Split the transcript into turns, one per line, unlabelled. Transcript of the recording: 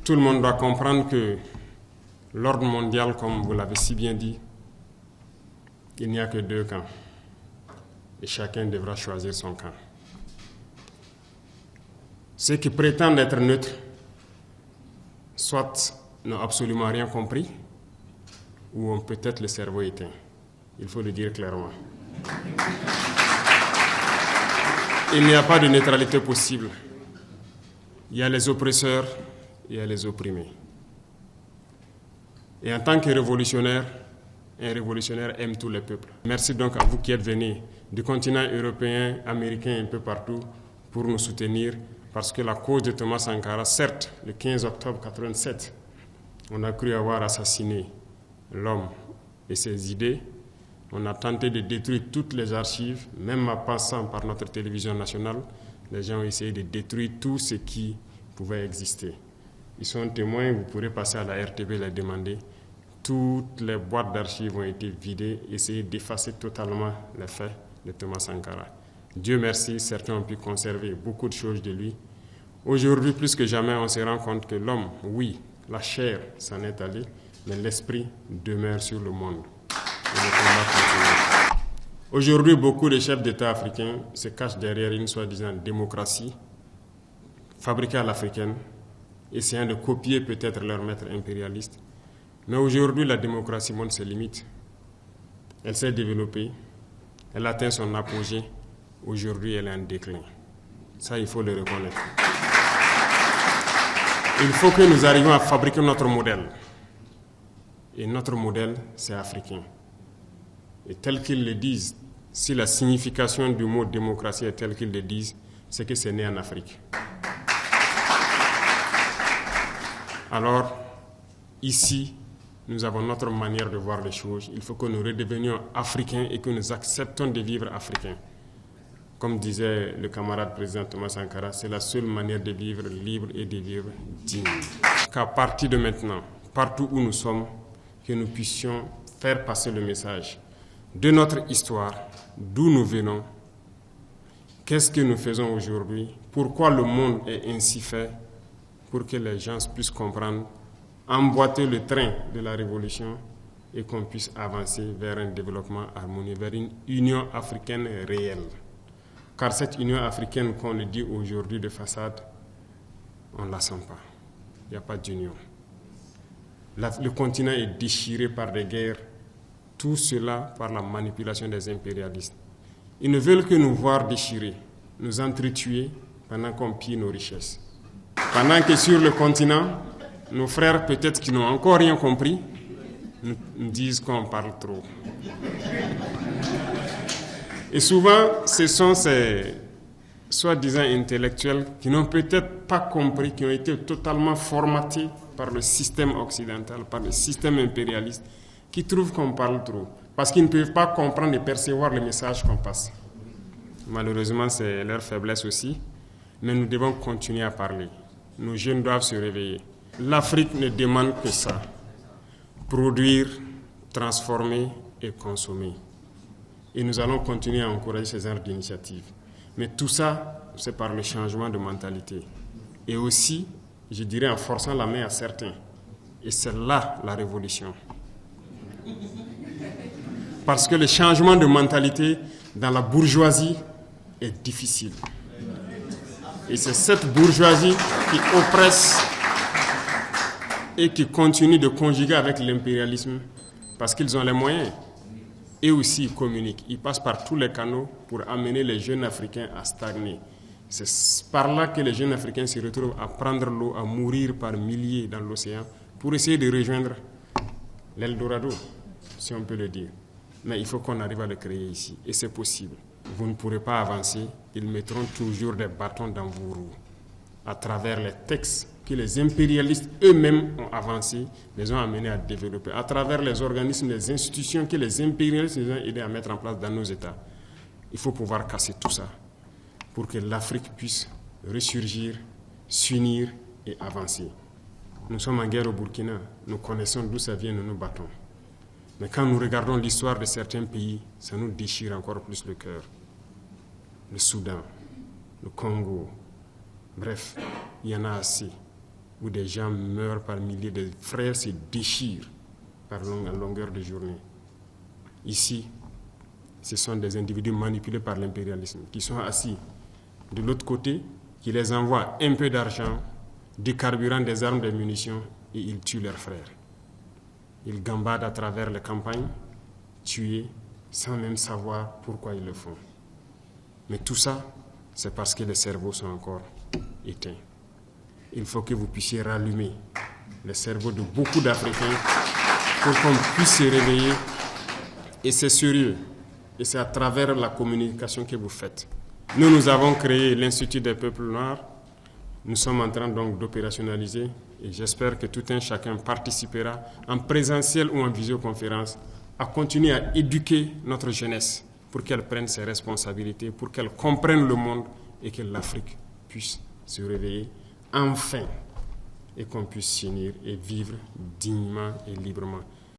Tout le monde doit comprendre que l'ordre mondial, comme vous l'avez si bien dit, il n'y a que deux camps. Et chacun devra choisir son camp. Ceux qui prétendent être neutres, soit n'ont absolument rien compris, ou ont peut-être le cerveau éteint. Il faut le dire clairement. Il n'y a pas de neutralité possible. Il y a les oppresseurs, il y a les opprimés. Et en tant que révolutionnaire, un révolutionnaire aime tous les peuples. Merci donc à vous qui êtes venus du continent européen, américain, un peu partout, pour nous soutenir, parce que la cause de Thomas Sankara, certes, le 15 octobre 1987, on a cru avoir assassiné l'homme et ses idées. On a tenté de détruire toutes les archives, même en passant par notre télévision nationale. Les gens ont essayé de détruire tout ce qui pouvait exister. Ils sont témoins, vous pourrez passer à la RTB les demander. Toutes les boîtes d'archives ont été vidées, essayer d'effacer totalement les faits de Thomas Sankara. Dieu merci, certains ont pu conserver beaucoup de choses de lui. Aujourd'hui, plus que jamais, on se rend compte que l'homme, oui, la chair s'en est allée, mais l'esprit demeure sur le monde. Et le combat continue. Aujourd'hui, beaucoup de chefs d'État africains se cachent derrière une soi-disant démocratie, fabriquée à l'africaine, essayant de copier peut-être leur maître impérialiste. Mais aujourd'hui, la démocratie montre ses limites. Elle s'est développée, elle atteint son apogée. Aujourd'hui, elle est en déclin. Ça, il faut le reconnaître. Il faut que nous arrivions à fabriquer notre modèle. Et notre modèle, c'est africain. Et tel qu'ils le disent, si la signification du mot démocratie est telle qu'ils le disent, c'est que c'est né en Afrique. Alors, ici, nous avons notre manière de voir les choses. Il faut que nous redevenions africains et que nous acceptons de vivre africains. Comme disait le camarade président Thomas Sankara, c'est la seule manière de vivre libre et de vivre digne. Qu'à partir de maintenant, partout où nous sommes, que nous puissions faire passer le message de notre histoire, d'où nous venons, qu'est-ce que nous faisons aujourd'hui, pourquoi le monde est ainsi fait, pour que les gens puissent comprendre, emboîter le train de la révolution et qu'on puisse avancer vers un développement harmonieux, vers une Union africaine réelle. Car cette Union africaine qu'on le dit aujourd'hui de façade, on ne la sent pas. Il n'y a pas d'union. Le continent est déchiré par des guerres, tout cela par la manipulation des impérialistes. Ils ne veulent que nous voir déchirés, nous entretuer pendant qu'on pille nos richesses. Pendant que sur le continent, nos frères peut-être qui n'ont encore rien compris, nous disent qu'on parle trop. Et souvent, ce sont ces soi-disant intellectuels qui n'ont peut-être pas compris, qui ont été totalement formatés par le système occidental, par le système impérialiste, qui trouvent qu'on parle trop, parce qu'ils ne peuvent pas comprendre et percevoir le message qu'on passe. Malheureusement, c'est leur faiblesse aussi, mais nous devons continuer à parler. Nos jeunes doivent se réveiller. L'Afrique ne demande que ça, produire, transformer et consommer. Et nous allons continuer à encourager ces genres d'initiatives. Mais tout ça, c'est par le changement de mentalité. Et aussi, je dirais, en forçant la main à certains. Et c'est là la révolution. Parce que le changement de mentalité dans la bourgeoisie est difficile. Et c'est cette bourgeoisie qui oppresse et qui continue de conjuguer avec l'impérialisme parce qu'ils ont les moyens. Et aussi, ils communiquent. Ils passent par tous les canaux pour amener les jeunes Africains à stagner. C'est par là que les jeunes Africains se retrouvent à prendre l'eau, à mourir par milliers dans l'océan pour essayer de rejoindre l'Eldorado, si on peut le dire. Mais il faut qu'on arrive à le créer ici. Et c'est possible. Vous ne pourrez pas avancer. Ils mettront toujours des bâtons dans vos roues à travers les textes que les impérialistes eux-mêmes ont avancés, les ont amenés à développer, à travers les organismes, les institutions que les impérialistes nous ont aidés à mettre en place dans nos États. Il faut pouvoir casser tout ça pour que l'Afrique puisse ressurgir, s'unir et avancer. Nous sommes en guerre au Burkina, nous connaissons d'où ça vient, nous nous battons. Mais quand nous regardons l'histoire de certains pays, ça nous déchire encore plus le cœur. Le Soudan, le Congo, bref, il y en a assez. où des gens meurent par milliers, des frères se déchirent en longueur de journée. Ici, ce sont des individus manipulés par l'impérialisme qui sont assis de l'autre côté, qui les envoient un peu d'argent, du carburant, des armes, des munitions, et ils tuent leurs frères. Ils gambadent à travers les campagnes, tués, sans même savoir pourquoi ils le font. Mais tout ça, c'est parce que les cerveaux sont encore éteints. Il faut que vous puissiez rallumer les cerveaux de beaucoup d'Africains pour qu'on puisse se réveiller. Et c'est sérieux. Et c'est à travers la communication que vous faites. Nous avons créé l'Institut des peuples noirs. Nous sommes en train donc d'opérationnaliser et j'espère que tout un chacun participera en présentiel ou en visioconférence à continuer à éduquer notre jeunesse pour qu'elle prenne ses responsabilités, pour qu'elle comprenne le monde et que l'Afrique puisse se réveiller enfin et qu'on puisse s'unir et vivre dignement et librement.